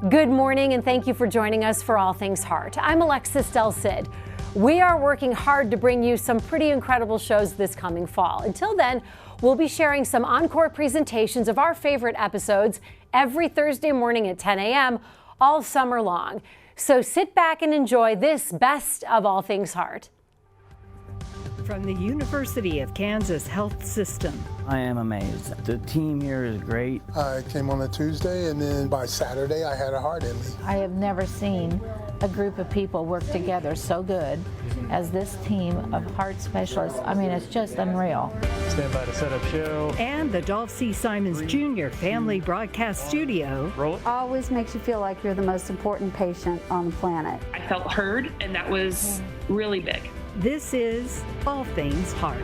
Good morning, and thank you for joining us for All Things Heart. I'm Alexis Del Cid. We are working hard to bring you some pretty incredible shows this coming fall. Until then, we'll be sharing some encore presentations of our favorite episodes every Thursday morning at 10 a.m. all summer long. So sit back and enjoy this best of All Things Heart. From the University of Kansas Health System. I am amazed. The team here is great. I came on a Tuesday, and then by Saturday, I had a heart in me. I have never seen a group of people work together so good as this team of heart specialists. I mean, it's just unreal. Stand by to set up show. And the Dolph C. Simons Jr. Family Broadcast Studio. Roll it. Always makes you feel like you're the most important patient on the planet. I felt heard, and that was really big. This is All Things Heart.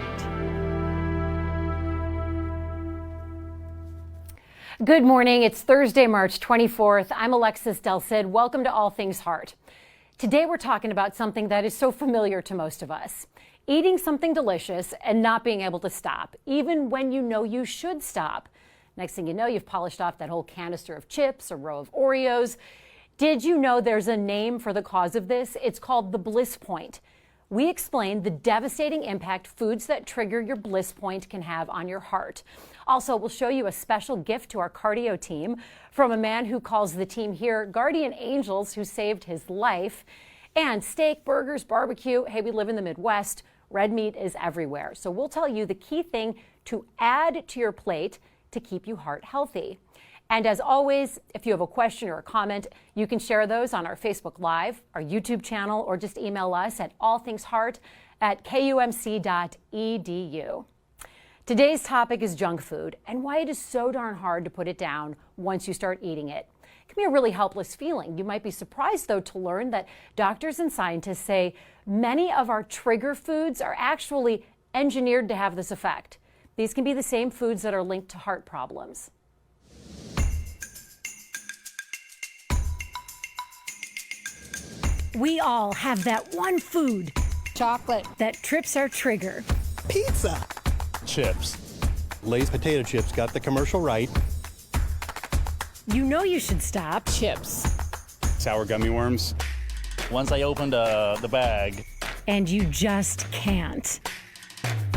Good morning. It's Thursday, March 24th. I'm Alexis Del Cid. Welcome to All Things Heart. Today we're talking about something that is so familiar to most of us. Eating something delicious and not being able to stop, even when you know you should stop. Next thing you know, you've polished off that whole canister of chips, a row of Oreos. Did you know there's a name for the cause of this? It's called the bliss point. We explain the devastating impact foods that trigger your bliss point can have on your heart. Also, we'll show you a special gift to our cardio team from a man who calls the team here guardian angels who saved his life. And steak, burgers, barbecue. Hey, we live in the Midwest. Red meat is everywhere. So we'll tell you the key thing to add to your plate to keep you heart healthy. And as always, if you have a question or a comment, you can share those on our Facebook Live, our YouTube channel, or just email us at allthingsheart@kumc.edu. Today's topic is junk food and why it is so darn hard to put it down once you start eating it. It can be a really helpless feeling. You might be surprised, though, to learn that doctors and scientists say many of our trigger foods are actually engineered to have this effect. These can be the same foods that are linked to heart problems. We all have that one food, chocolate, that trips our trigger. Pizza. Chips. Lay's potato chips got the commercial right. You know you should stop. Chips. Sour gummy worms. Once I opened the bag. And you just can't.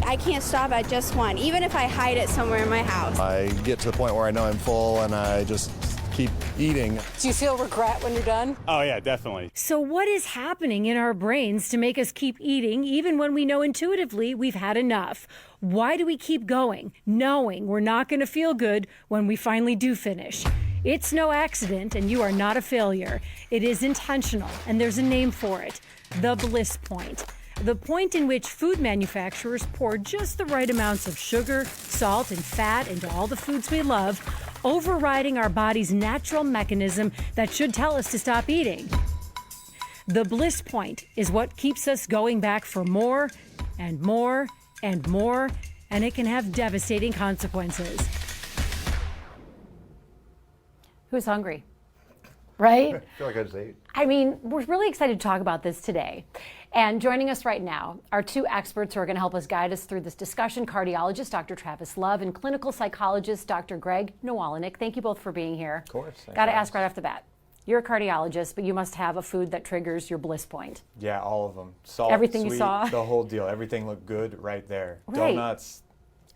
I can't stop at just one, even if I hide it somewhere in my house. I get to the point where I know I'm full and I just keep eating. Do you feel regret when you're done? Oh yeah, definitely. So what is happening in our brains to make us keep eating even when we know intuitively we've had enough? Why do we keep going, knowing we're not going to feel good when we finally do finish? It's no accident, and you are not a failure. It is intentional, and there's a name for it, the bliss point. The point in which food manufacturers pour just the right amounts of sugar, salt, and fat into all the foods we love, overriding our body's natural mechanism that should tell us to stop eating. The bliss point is what keeps us going back for more and more and more, and it can have devastating consequences. Who's hungry? Right? I feel like I just ate. I mean, we're really excited to talk about this today. And joining us right now are two experts who are going to help us guide us through this discussion, cardiologist Dr. Travis Love and clinical psychologist Dr. Greg Nowalnik. Thank you both for being here. Of course. Got to ask right off the bat. You're a cardiologist, but you must have a food that triggers your bliss point. Yeah, all of them. Salt, everything sweet, you saw? The whole deal. Everything looked good right there. Right. Donuts,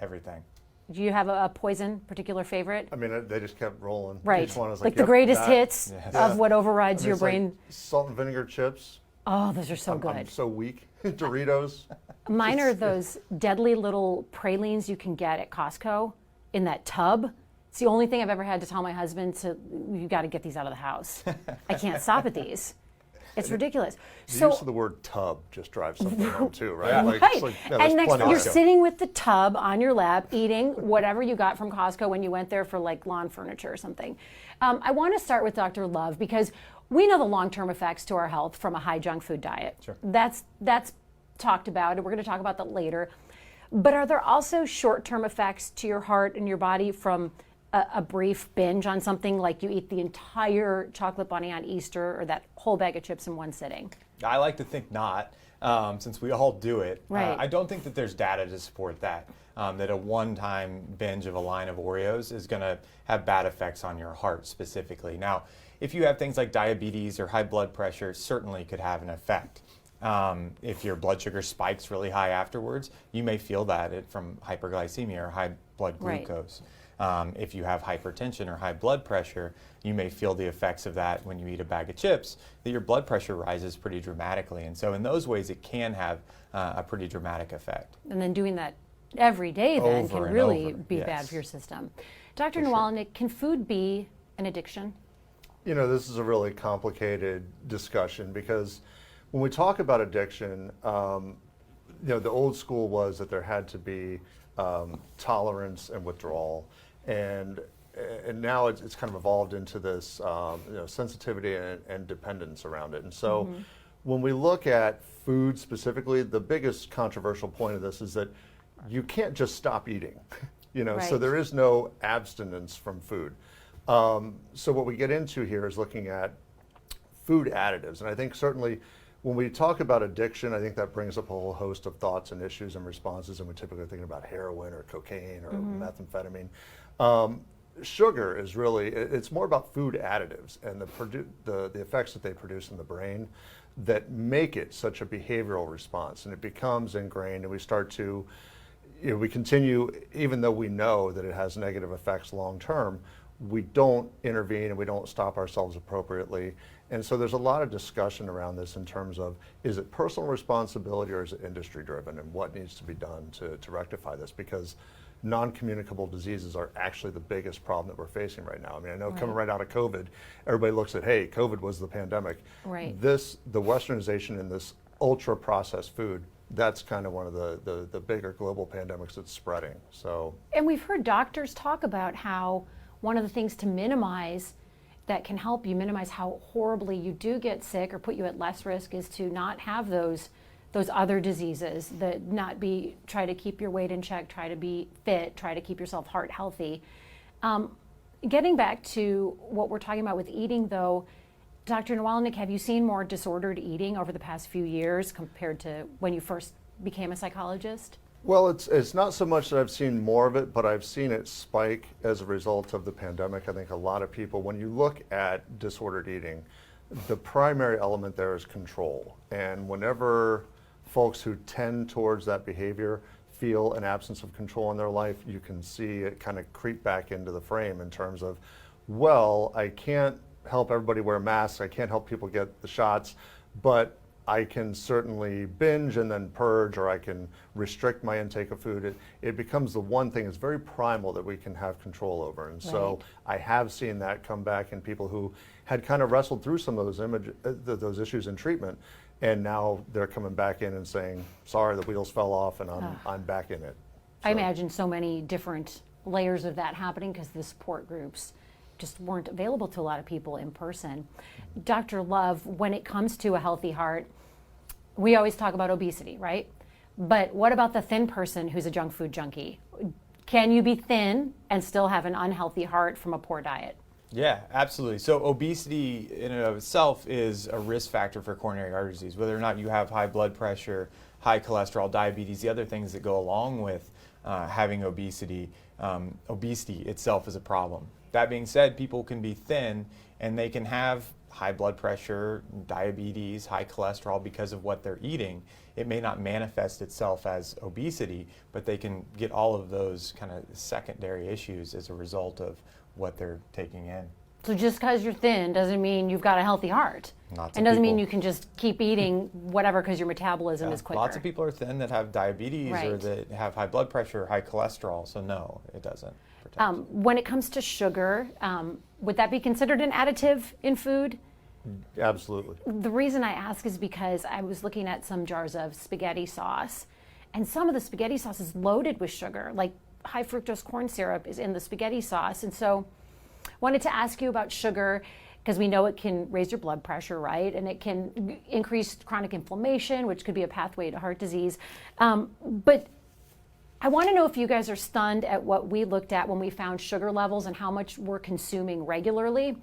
everything. Do you have a poison, particular favorite? I mean, they just kept rolling. Right. Each one was like yep, the greatest that. hits of what overrides your brain. Like salt and vinegar chips. Oh, those are so good. I'm so weak. Doritos. Mine are those deadly little pralines you can get at Costco in that tub. It's the only thing I've ever had to tell my husband, you got to get these out of the house. I can't stop at these. It's ridiculous. The use of the word tub just drives something home too, right? Yeah. Like, right. And next, you're sitting with the tub on your lap, eating whatever you got from Costco when you went there for like lawn furniture or something. I want to start with Dr. Love because we know the long-term effects to our health from a high junk food diet. Sure. That's talked about, and we're going to talk about that later. But are there also short-term effects to your heart and your body from a brief binge on something like you eat the entire chocolate bunny on Easter or that whole bag of chips in one sitting? I like to think not. since we all do it. Right. I don't think that there's data to support that. That a one-time binge of a line of Oreos is going to have bad effects on your heart specifically. Now, if you have things like diabetes or high blood pressure, certainly could have an effect. If your blood sugar spikes really high afterwards, you may feel that from hyperglycemia or high blood glucose. If you have hypertension or high blood pressure, you may feel the effects of that when you eat a bag of chips, that your blood pressure rises pretty dramatically. And so in those ways, it can have a pretty dramatic effect. And then doing that every day then can really be bad for your system. Dr. Nawalnik, can food be an addiction? You know, this is a really complicated discussion because when we talk about addiction, you know, the old school was that there had to be tolerance and withdrawal, and now it's kind of evolved into this you know, sensitivity and dependence around it. And so when we look at food specifically, the biggest controversial point of this is that you can't just stop eating, you know, so there is no abstinence from food. So what we get into here is looking at food additives, and I think certainly when we talk about addiction, I think that brings up a whole host of thoughts and issues and responses, and we're typically thinking about heroin or cocaine or methamphetamine. Sugar is really, it's more about food additives and the effects that they produce in the brain that make it such a behavioral response, and it becomes ingrained, and we start to, you know, we continue, even though we know that it has negative effects long term, we don't intervene and we don't stop ourselves appropriately. And so there's a lot of discussion around this in terms of, is it personal responsibility or is it industry driven, and what needs to be done to rectify this, because non-communicable diseases are actually the biggest problem that we're facing right now. I mean, I know coming right out of COVID, everybody looks at, hey, COVID was the pandemic. The westernization in this ultra processed food, that's kind of one of the bigger global pandemics that's spreading. So, and we've heard doctors talk about how one of the things to minimize that can help you minimize how horribly you do get sick or put you at less risk is to not have those other diseases, that try to keep your weight in check, try to be fit, try to keep yourself heart healthy. Getting back to what we're talking about with eating though, Dr. Nawalnik, have you seen more disordered eating over the past few years compared to when you first became a psychologist? Well, it's not so much that I've seen more of it, but I've seen it spike as a result of the pandemic. I think a lot of people, when you look at disordered eating, the primary element there is control. And whenever folks who tend towards that behavior feel an absence of control in their life, you can see it kind of creep back into the frame in terms of, well, I can't help everybody wear masks, I can't help people get the shots, but I can certainly binge and then purge, or I can restrict my intake of food. It becomes the one thing, it's very primal, that we can have control over. And so I have seen that come back in people who had kind of wrestled through some of those issues in treatment, and now they're coming back in and saying, sorry, the wheels fell off and I'm back in it. So. I imagine so many different layers of that happening because the support groups just weren't available to a lot of people in person. Dr. Love, when it comes to a healthy heart, we always talk about obesity, right? But what about the thin person who's a junk food junkie? Can you be thin and still have an unhealthy heart from a poor diet? Yeah, absolutely. So obesity in and of itself is a risk factor for coronary artery disease, whether or not you have high blood pressure, high cholesterol, diabetes, the other things that go along with having obesity. Obesity itself is a problem. That being said, people can be thin and they can have high blood pressure, diabetes, high cholesterol because of what they're eating. It may not manifest itself as obesity, but they can get all of those kind of secondary issues as a result of what they're taking in. So just because you're thin doesn't mean you've got a healthy heart. And doesn't mean you can just keep eating whatever because your metabolism is quicker. Lots of people are thin that have diabetes or that have high blood pressure or high cholesterol, so no, it doesn't. When it comes to sugar, would that be considered an additive in food? Absolutely. The reason I ask is because I was looking at some jars of spaghetti sauce, and some of the spaghetti sauce is loaded with sugar, like high fructose corn syrup is in the spaghetti sauce. And so I wanted to ask you about sugar, because we know it can raise your blood pressure, right? And it can increase chronic inflammation, which could be a pathway to heart disease. But I want to know if you guys are stunned at what we looked at when we found sugar levels and how much we're consuming regularly.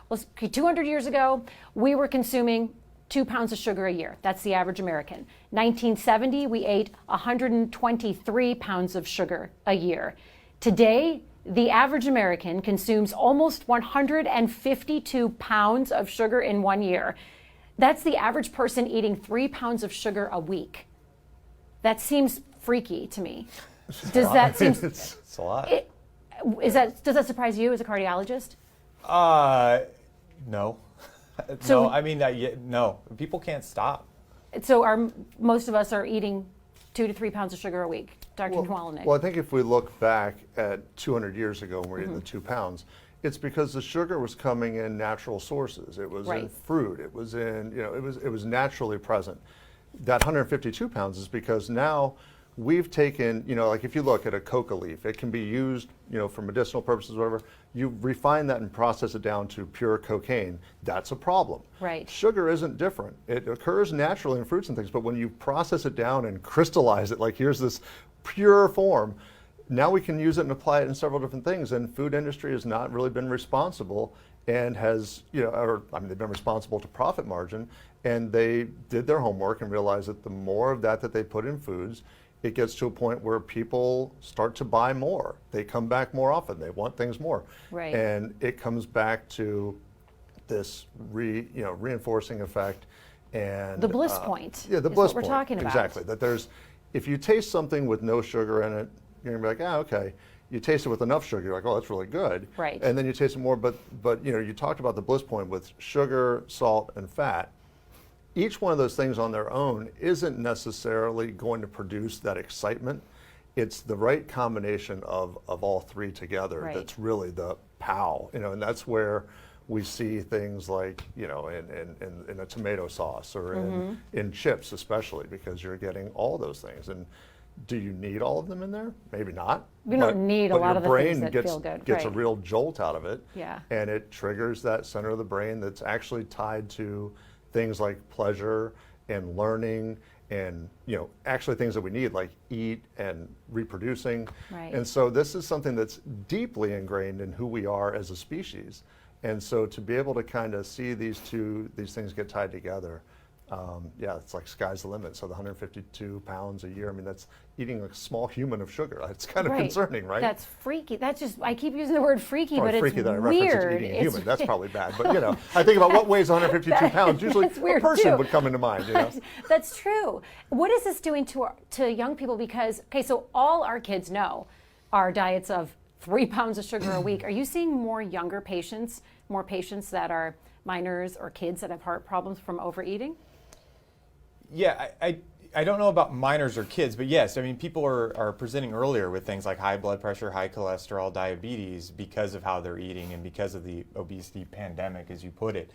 Well, 200 years ago, we were consuming 2 pounds of sugar a year. That's the average American. 1970, we ate 123 pounds of sugar a year. Today, the average American consumes almost 152 pounds of sugar in 1 year. That's the average person eating 3 pounds of sugar a week. That seems freaky to me. Does that seem? It's a lot. Does that surprise you as a cardiologist? No. So, no, I mean, no. People can't stop. So most of us are eating 2 to 3 pounds of sugar a week, Dr. Nwalnik. Well, I think if we look back at 200 years ago when we were eating the 2 pounds, it's because the sugar was coming in natural sources. It was in fruit. It was in, it was naturally present. That 152 pounds is because now we've taken, like if you look at a coca leaf, it can be used, for medicinal purposes, whatever. You refine that and process it down to pure cocaine. That's a problem. Right. Sugar isn't different. It occurs naturally in fruits and things, but when you process it down and crystallize it, like here's this pure form, now we can use it and apply it in several different things. And food industry has not really been responsible and has, they've been responsible to profit margin, and they did their homework and realized that the more of that they put in foods, it gets to a point where people start to buy more. They come back more often. They want things more. Right. And it comes back to this reinforcing effect and the bliss point. Yeah, the bliss point. We're talking about. Exactly. That if you taste something with no sugar in it, you're gonna be like, okay. You taste it with enough sugar, you're like, oh, that's really good. Right. And then you taste it more, but you talked about the bliss point with sugar, salt, and fat. Each one of those things on their own isn't necessarily going to produce that excitement. It's the right combination of all three together that's really the pow, and that's where we see things like, in a tomato sauce or in chips especially, because you're getting all those things. And do you need all of them in there? Maybe not. You don't need a lot of the things that feel good. Your brain gets a real jolt out of it. Yeah. And it triggers that center of the brain that's actually tied to things like pleasure and learning and, actually things that we need, like eat and reproducing. Right. And so this is something that's deeply ingrained in who we are as a species. And so to be able to kind of see these things get tied together, it's like sky's the limit. So the 152 pounds a year, that's eating a small human of sugar. It's kind of concerning, right? That's freaky. That's just, I keep using the word freaky, but freaky it's that I weird. Reference eating a human. That's probably bad. But, I think about what weighs 152 pounds. Usually a person would come into mind, That's true. What is this doing to young people? Because, so all our kids know our diets of 3 pounds of sugar a week. Are you seeing more younger patients, more patients that are minors or kids that have heart problems from overeating? Yeah, I don't know about minors or kids, but yes, people are presenting earlier with things like high blood pressure, high cholesterol, diabetes because of how they're eating and because of the obesity pandemic, as you put it.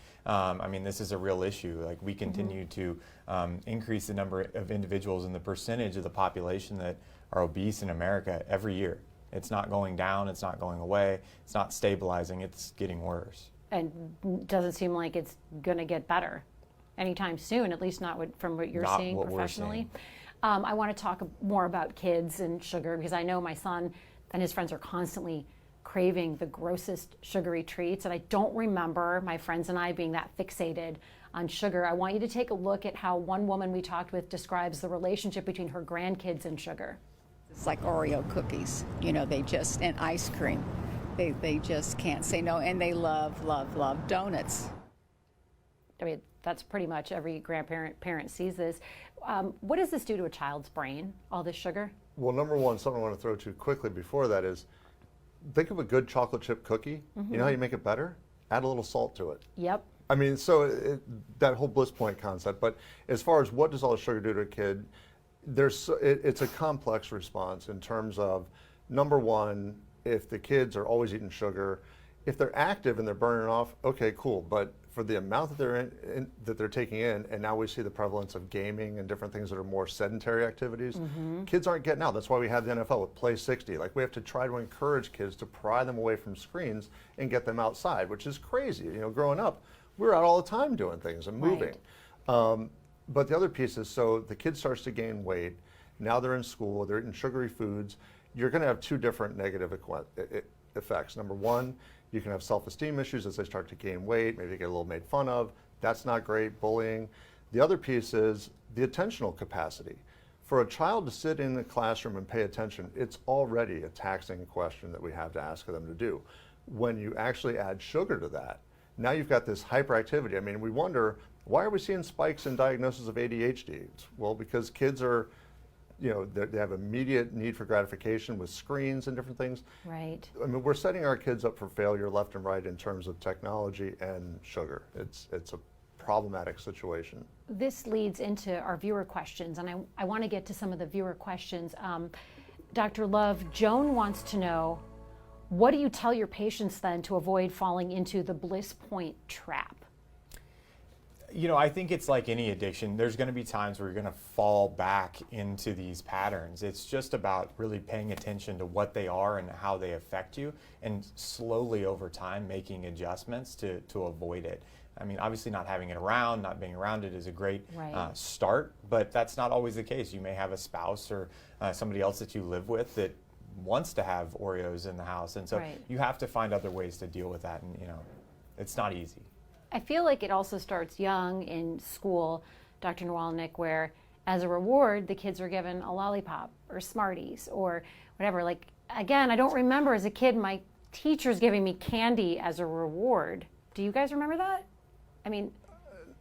This is a real issue. Like, we continue to increase the number of individuals and the percentage of the population that are obese in America every year. It's not going down, it's not going away, it's not stabilizing, it's getting worse. And doesn't seem like it's going to get better anytime soon, at least not from what you're seeing professionally. I want to talk more about kids and sugar, because I know my son and his friends are constantly craving the grossest sugary treats, and I don't remember my friends and I being that fixated on sugar. I want you to take a look at how one woman we talked with describes the relationship between her grandkids and sugar. It's like Oreo cookies, and ice cream. They just can't say no, and they love, love, love donuts. That's pretty much every parent sees this. What does this do to a child's brain, all this sugar? Well, number one, something I want to throw to quickly before that is, think of a good chocolate chip cookie. You know how you make it better? Add a little salt to it. Yep. That whole bliss point concept. But as far as what does all the sugar do to a kid, it's a complex response in terms of, number one, if the kids are always eating sugar, if they're active and they're burning it off, okay, cool. But for the amount that they're taking in, and now we see the prevalence of gaming and different things that are more sedentary activities, kids aren't getting out. That's why we have the NFL with Play 60. Like, we have to try to encourage kids to pry them away from screens and get them outside, which is crazy. Growing up, we were out all the time doing things and moving. Right. But the other piece is, so the kid starts to gain weight. Now they're in school, they're eating sugary foods. You're going to have two different negative effects. Number one, you can have self-esteem issues as they start to gain weight, maybe they get a little made fun of. That's not great, bullying. The other piece is the attentional capacity. For a child to sit in the classroom and pay attention, it's already a taxing question that we have to ask them to do. When you actually add sugar to that, now you've got this hyperactivity. I mean, we wonder, why are we seeing spikes in diagnosis of ADHD? Well, because kids are, they have immediate need for gratification with screens and different things. Right. I mean, we're setting our kids up for failure left and right in terms of technology and sugar. It's a problematic situation. This leads into our viewer questions, and I want to get to some of the viewer questions. Dr. Love, Joan wants to know, what do you tell your patients then to avoid falling into the Bliss Point trap? I think it's like any addiction. There's going to be times where you're going to fall back into these patterns. It's just about really paying attention to what they are and how they affect you, and slowly over time making adjustments to avoid it. I mean, obviously not having it around, not being around it is a great start, but that's not always the case. You may have a spouse or somebody else that you live with that wants to have Oreos in the house, and so you have to find other ways to deal with that, and it's not easy. I feel like it also starts young in school, Dr. Nawalnik, where as a reward, the kids are given a lollipop or Smarties or whatever. Like, again, I don't remember as a kid my teachers giving me candy as a reward. Do you guys remember that? I mean,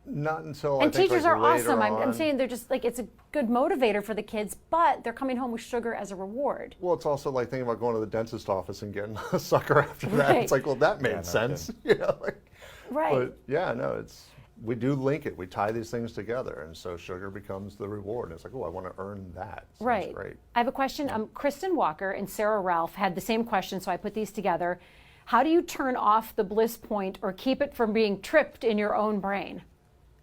not until and I think teachers like are awesome. on. I'm saying they're just like, it's a good motivator for the kids, but they're coming home with sugar as a reward. Well, it's also like thinking about going to the dentist office and getting a sucker after that. It's like, well, that made sense. Right. But yeah, no, we do link it. We tie these things together, and so sugar becomes the reward. And it's like, oh, I want to earn that. Sounds great. I have a question. Kristen Walker and Sarah Ralph had the same question, so I put these together. How do you turn off the bliss point or keep it from being tripped in your own brain?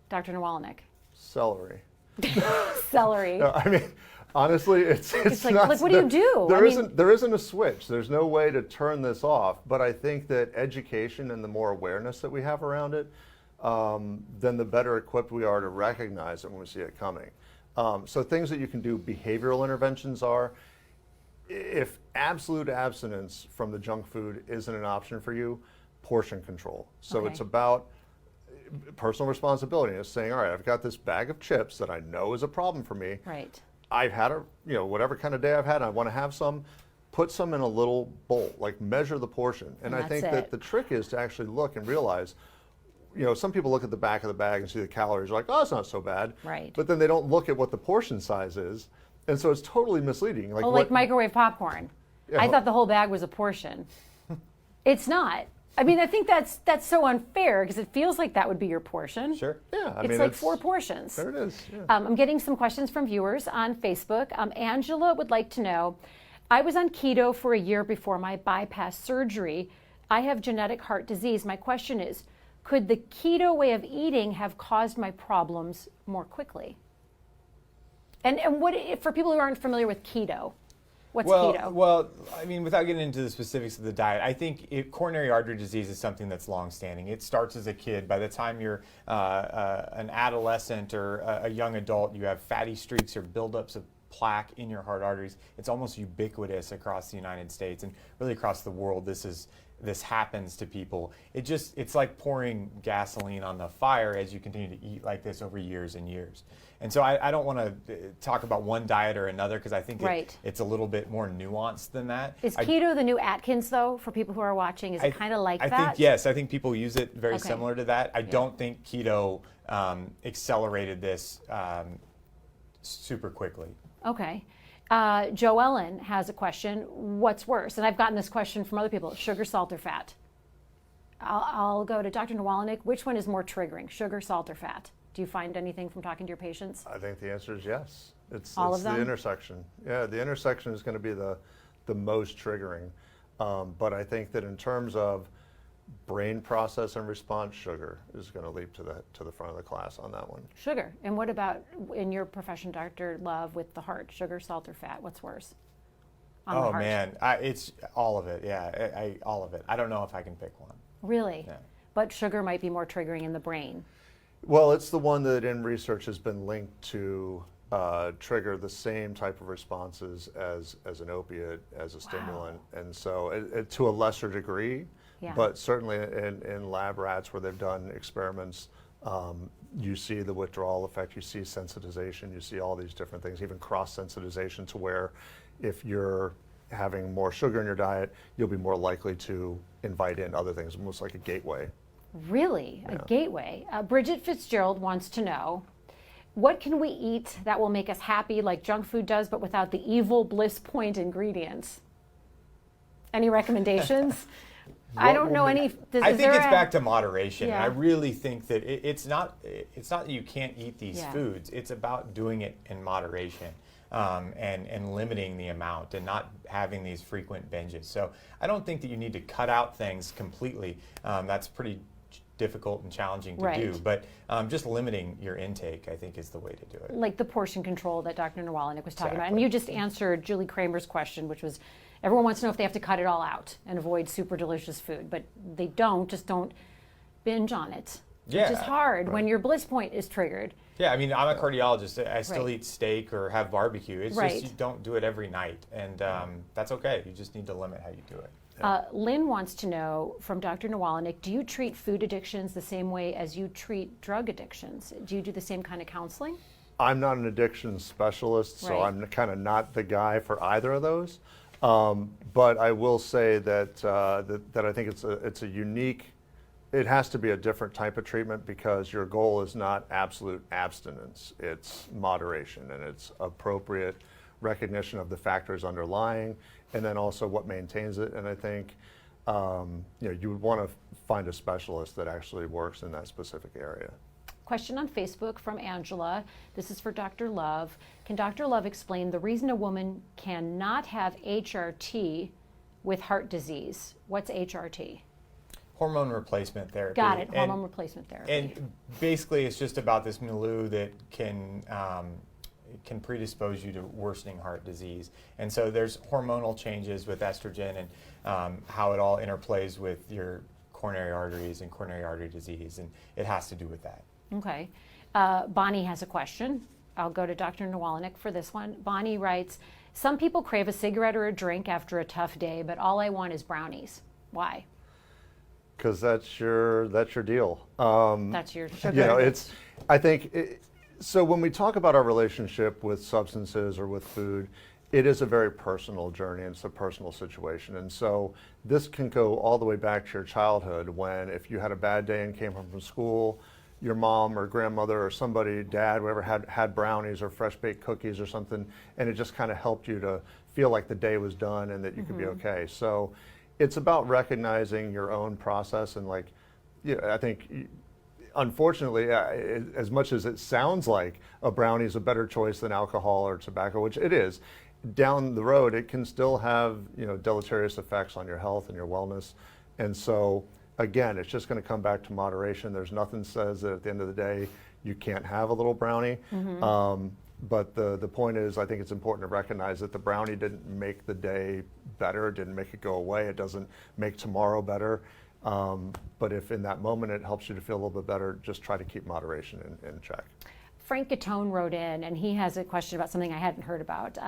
Dr. Nawalnik. Celery. Celery. No, I mean, honestly, it's like, not, what do you do? There isn't a switch. There's no way to turn this off. But I think that education and the more awareness that we have around it, then the better equipped we are to recognize it when we see it coming. So things that you can do, behavioral interventions are, if absolute abstinence from the junk food isn't an option for you, portion control. So it's about personal responsibility. It's saying, all right, I've got this bag of chips that I know is a problem for me. Right. I've had whatever kind of day I've had, I want to have some, put some in a little bowl, like measure the portion. And I think that the trick is to actually look and realize, some people look at the back of the bag and see the calories, like, oh, it's not so bad. Right. But then they don't look at what the portion size is. And so it's totally misleading. Like microwave popcorn. I thought the whole bag was a portion. It's not. I mean, I think that's so unfair because it feels like that would be your portion. Sure. Yeah. I mean, it's like 4 portions. There it is. Yeah. I'm getting some questions from viewers on Facebook. Angela would like to know, I was on keto for a year before my bypass surgery. I have genetic heart disease. My question is, could the keto way of eating have caused my problems more quickly? And what, for people who aren't familiar with keto, what's keto? Well, I mean, without getting into the specifics of the diet, I think coronary artery disease is something that's long-standing. It starts as a kid. By the time you're an adolescent or a young adult, you have fatty streaks or buildups of plaque in your heart arteries. It's almost ubiquitous across the United States and really across the world. This happens to people. It's like pouring gasoline on the fire as you continue to eat like this over years and years. And so I don't want to talk about one diet or another because I think it's a little bit more nuanced than that. Is keto the new Atkins, though, for people who are watching? Is it kind of like that? I think, yes. I think people use it very similar to that. I don't think keto accelerated this super quickly. Okay. Joe Ellen has a question. What's worse? And I've gotten this question from other people. Sugar, salt, or fat? I'll go to Dr. Nawalnik. Which one is more triggering, sugar, salt, or fat? Do you find anything from talking to your patients? I think the answer is yes. It's the intersection. Yeah, the intersection is going to be the most triggering. But I think that in terms of brain process and response, sugar is going to leap to the front of the class on that one. Sugar. And what about in your profession, Dr. Love, with the heart? Sugar, salt, or fat? What's worse? On the heart? Man, it's all of it. Yeah, all of it. I don't know if I can pick one. Really? Yeah. But sugar might be more triggering in the brain. Well, it's the one that in research has been linked to trigger the same type of responses as an opiate, as a stimulant. And so to a lesser degree, but certainly in lab rats where they've done experiments You see the withdrawal effect, you see sensitization, you see all these different things, even cross-sensitization, to where if you're having more sugar in your diet, you'll be more likely to invite in other things, almost like a gateway. Really? Yeah. A gateway? Bridget Fitzgerald wants to know, what can we eat that will make us happy like junk food does, but without the Evil Bliss Point ingredients? Any recommendations? I don't know any. I think it's back to moderation. Yeah. I really think that it's not that you can't eat these foods. It's about doing it in moderation and limiting the amount and not having these frequent binges. So I don't think that you need to cut out things completely. That's pretty difficult and challenging to do. But just limiting your intake, I think, is the way to do it. Like the portion control that Dr. Nawalnik was talking about. And you just answered Julie Kramer's question, which was, everyone wants to know if they have to cut it all out and avoid super delicious food, but they don't. Just don't binge on it. Yeah, which is hard when your bliss point is triggered. Yeah, I mean, I'm a cardiologist. I still eat steak or have barbecue. It's just you don't do it every night, and that's okay. You just need to limit how you do it. Lynn wants to know from Dr. Nawalnik, do you treat food addictions the same way as you treat drug addictions? Do you do the same kind of counseling? I'm not an addiction specialist, so I'm kind of not the guy for either of those. But I will say that that I think it's a unique. It has to be a different type of treatment because your goal is not absolute abstinence. It's moderation, and it's appropriate recognition of the factors underlying, and then also what maintains it. And I think you would want to find a specialist that actually works in that specific area. Question on Facebook from Angela. This is for Dr. Love. Can Dr. Love explain the reason a woman cannot have HRT with heart disease? What's HRT? Hormone replacement therapy. Got it, hormone replacement therapy. And basically it's just about this milieu that can predispose you to worsening heart disease. And so there's hormonal changes with estrogen and how it all interplays with your coronary arteries and coronary artery disease, and it has to do with that. Okay. Bonnie has a question. I'll go to Dr. Nawalnik for this one. Bonnie writes, some people crave a cigarette or a drink after a tough day, but all I want is brownies. Why? Because that's your deal. That's your sugar. You know, I think, so when we talk about our relationship with substances or with food, it is a very personal journey and it's a personal situation. And so this can go all the way back to your childhood when if you had a bad day and came home from school, your mom or grandmother or somebody, dad, whatever, had brownies or fresh baked cookies or something, and it just kind of helped you to feel like the day was done and that you could be okay. So it's about recognizing your own process and I think, unfortunately, as much as it sounds like a brownie is a better choice than alcohol or tobacco, which it is, down the road it can still have deleterious effects on your health and your wellness. And so again, it's just going to come back to moderation. There's nothing says that at the end of the day you can't have a little brownie. But the point is, I think it's important to recognize that the brownie didn't make the day better, it didn't make it go away, it doesn't make tomorrow better. But if in that moment it helps you to feel a little bit better, just try to keep moderation in check. Frank Gatone wrote in, and he has a question about something I hadn't heard about.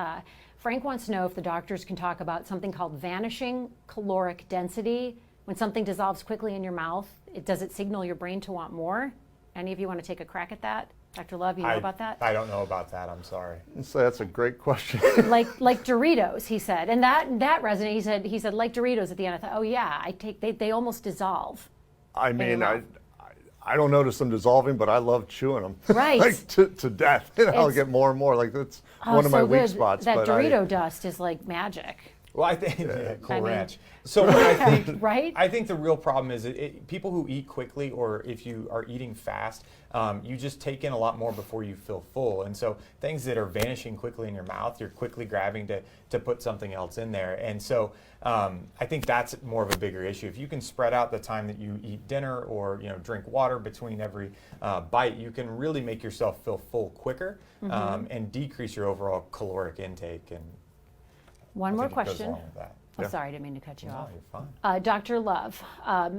Frank wants to know if the doctors can talk about something called vanishing caloric density. When something dissolves quickly in your mouth, does it signal your brain to want more? Any of you want to take a crack at that? Dr. Love, you know about that? I don't know about that, I'm sorry. So that's a great question. like Doritos, he said. And that resonated. He said, like Doritos at the end. I thought, oh yeah, they almost dissolve. I mean, I don't notice them dissolving, but I love chewing them. Right. Like to death. I'll get more and more. Like that's one of my weak spots. That Dorito dust is like magic. Well, I think Cool Ranch. So what I think, right? I think the real problem is people who eat quickly, or if you are eating fast, you just take in a lot more before you feel full. And so things that are vanishing quickly in your mouth, you're quickly grabbing to put something else in there. And so I think that's more of a bigger issue. If you can spread out the time that you eat dinner or drink water between every bite, you can really make yourself feel full quicker and decrease your overall caloric intake. And one more question. Sorry, I didn't mean to cut you off. You're fine. Dr. Love, a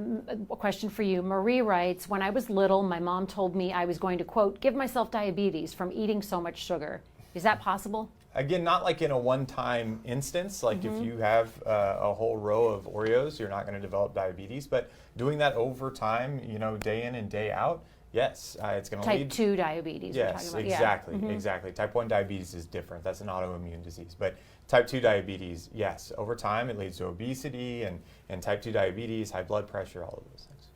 question for you. Marie writes, when I was little, my mom told me I was going to, quote, give myself diabetes from eating so much sugar. Is that possible? Again, not like in a one-time instance, like if you have a whole row of Oreos, you're not going to develop diabetes, but doing that over time, day in and day out, Yes, it's going to Type lead 2 diabetes. we're Yes, talking about. exactly, Yeah. exactly. Type 1 diabetes is different. That's an autoimmune disease. But type 2 diabetes, yes, over time it leads to obesity and type 2 diabetes, high blood pressure, all of those things.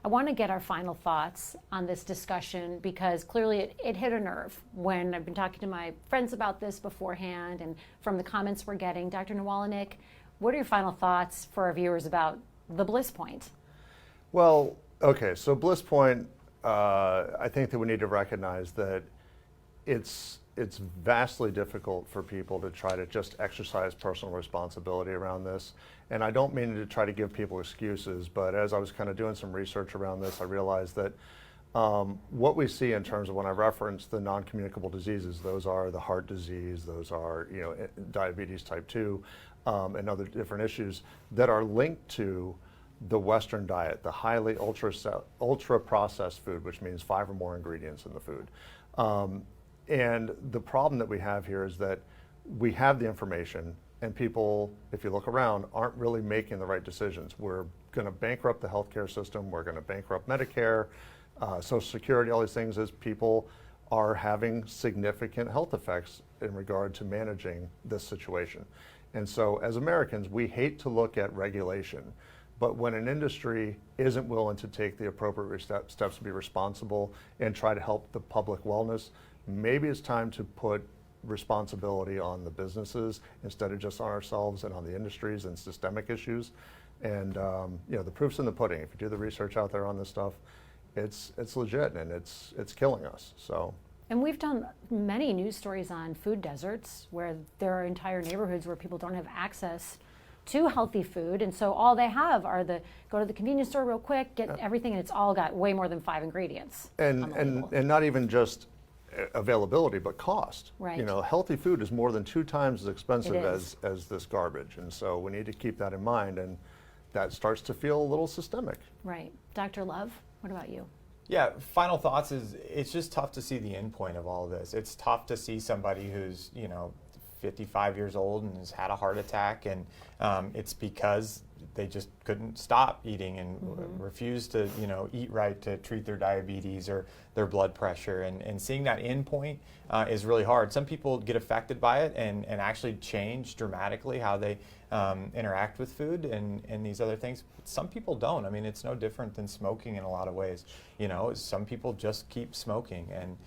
I want to get our final thoughts on this discussion because clearly it hit a nerve when I've been talking to my friends about this beforehand and from the comments we're getting. Dr. Nawalnik, what are your final thoughts for our viewers about the Bliss Point? Well, okay, so Bliss Point, I think that we need to recognize that it's vastly difficult for people to try to just exercise personal responsibility around this. And I don't mean to try to give people excuses, but as I was kind of doing some research around this, I realized that what we see in terms of when I reference the non-communicable diseases, those are the heart disease, those are diabetes type 2, and other different issues that are linked to the Western diet, the highly ultra processed food, which means 5 or more ingredients in the food. And the problem that we have here is that we have the information and people, if you look around, aren't really making the right decisions. We're going to bankrupt the healthcare system. We're going to bankrupt Medicare, Social Security, all these things as people are having significant health effects in regard to managing this situation. And so as Americans, we hate to look at regulation. But when an industry isn't willing to take the appropriate steps to be responsible and try to help the public wellness, maybe it's time to put responsibility on the businesses instead of just on ourselves and on the industries and systemic issues. And the proof's in the pudding. If you do the research out there on this stuff, it's legit and it's killing us. So. And we've done many news stories on food deserts where there are entire neighborhoods where people don't have access to healthy food, and so all they have are go to the convenience store real quick, get everything, and it's all got way more than 5 ingredients. And not even just availability, but cost. Right. Healthy food is more than 2 times as expensive as this garbage, and so we need to keep that in mind, and that starts to feel a little systemic. Right. Dr. Love, what about you? Yeah, final thoughts is it's just tough to see the end point of all of this. It's tough to see somebody who's, 55 years old and has had a heart attack, and it's because they just couldn't stop eating and refused to eat right to treat their diabetes or their blood pressure, and seeing that end point is really hard. Some people get affected by it and actually change dramatically how they interact with food and these other things. Some people don't. I mean, it's no different than smoking in a lot of ways. Some people just keep smoking, and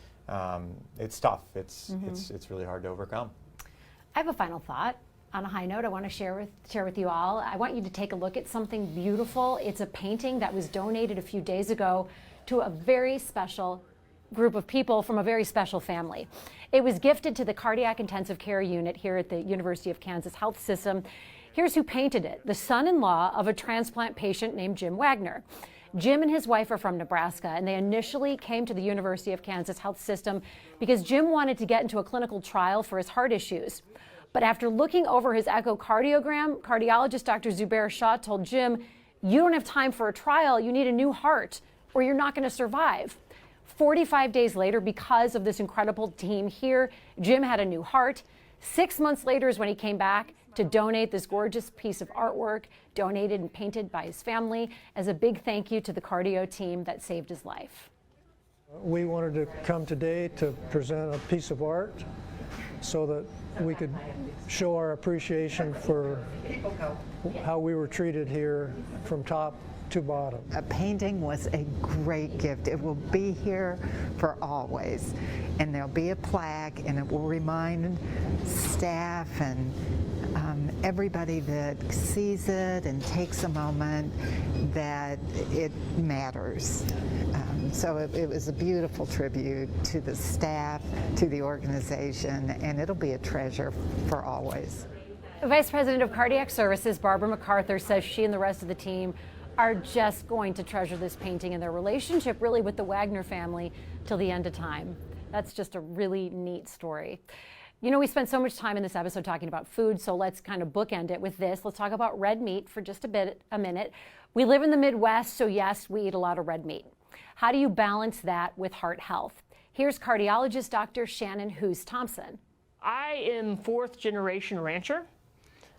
it's tough. It's really hard to overcome. I have a final thought. On a high note, I want to share with you all. I want you to take a look at something beautiful. It's a painting that was donated a few days ago to a very special group of people from a very special family. It was gifted to the Cardiac Intensive Care Unit here at the University of Kansas Health System. Here's who painted it: the son-in-law of a transplant patient named Jim Wagner. Jim and his wife are from Nebraska, and they initially came to the University of Kansas Health System because Jim wanted to get into a clinical trial for his heart issues. But after looking over his echocardiogram, cardiologist Dr. Zubair Shah told Jim, "You don't have time for a trial. You need a new heart, or you're not going to survive." 45 days later, because of this incredible team here, Jim had a new heart. 6 months later is when he came back to donate this gorgeous piece of artwork, donated and painted by his family, as a big thank you to the cardio team that saved his life. We wanted to come today to present a piece of art so that we could show our appreciation for how we were treated here from top to bottom. A painting was a great gift. It will be here for always. And there'll be a plaque, and it will remind staff and everybody that sees it and takes a moment that it matters. So it was a beautiful tribute to the staff, to the organization, and it'll be a treasure for always. Vice President of Cardiac Services, Barbara MacArthur, says she and the rest of the team are just going to treasure this painting and their relationship really with the Wagner family till the end of time. That's just a really neat story. We spent so much time in this episode talking about food, so let's kind of bookend it with this. Let's talk about red meat for just a minute. We live in the Midwest, so yes, we eat a lot of red meat. How do you balance that with heart health? Here's cardiologist Dr. Shannon Hoos Thompson. I am 4th generation rancher,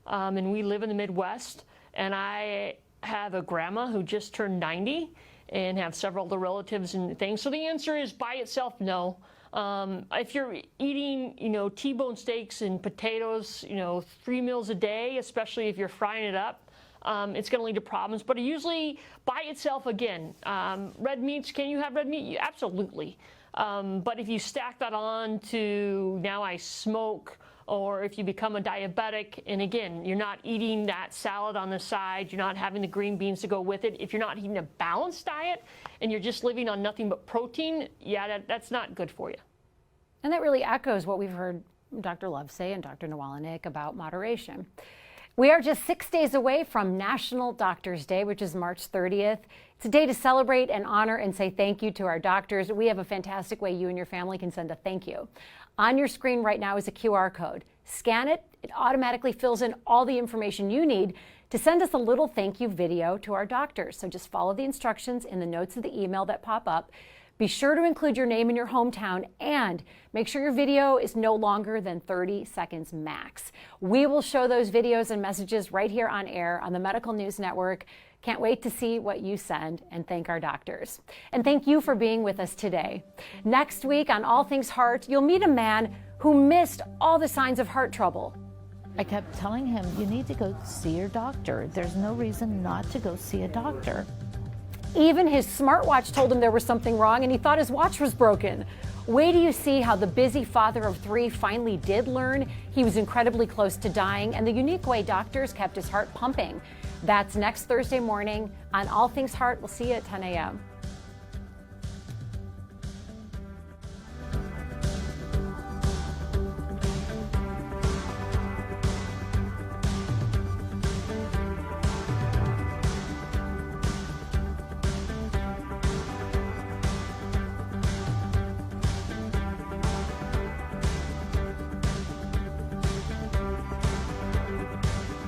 and we live in the Midwest, and I have a grandma who just turned 90 and have several other relatives and things? So the answer is by itself, no. If you're eating, T-bone steaks and potatoes, 3 meals a day, especially if you're frying it up, it's going to lead to problems. But usually by itself, again, red meats, can you have red meat? Absolutely. But if you stack that on to now I smoke, or if you become a diabetic, and again, you're not eating that salad on the side, you're not having the green beans to go with it, if you're not eating a balanced diet and you're just living on nothing but protein, yeah, that's not good for you. And that really echoes what we've heard Dr. Love say and Dr. Nawalnik about moderation. We are just 6 days away from National Doctors Day, which is March 30th. It's a day to celebrate and honor and say thank you to our doctors. We have a fantastic way you and your family can send a thank you. On your screen right now is a QR code. Scan it. It automatically fills in all the information you need to send us a little thank you video to our doctors. So just follow the instructions in the notes of the email that pop up. Be sure to include your name and your hometown, and make sure your video is no longer than 30 seconds max. We will show those videos and messages right here on air on the Medical News Network. Can't wait to see what you send, and thank our doctors. And thank you for being with us today. Next week on All Things Heart, you'll meet a man who missed all the signs of heart trouble. I kept telling him, you need to go see your doctor. There's no reason not to go see a doctor. Even his smartwatch told him there was something wrong, and he thought his watch was broken. Wait till you see how the busy father of 3 finally did learn he was incredibly close to dying, and the unique way doctors kept his heart pumping. That's next Thursday morning on All Things Heart. We'll see you at 10 a.m.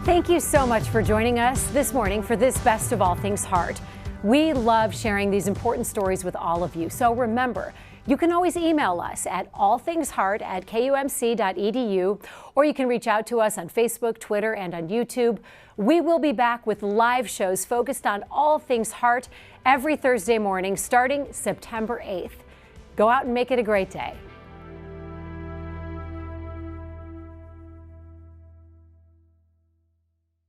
Thank you so much for joining us this morning for this Best of All Things Heart. We love sharing these important stories with all of you. So remember, you can always email us at allthingsheart@kumc.edu, or you can reach out to us on Facebook, Twitter, and on YouTube. We will be back with live shows focused on all things heart every Thursday morning starting September 8th. Go out and make it a great day.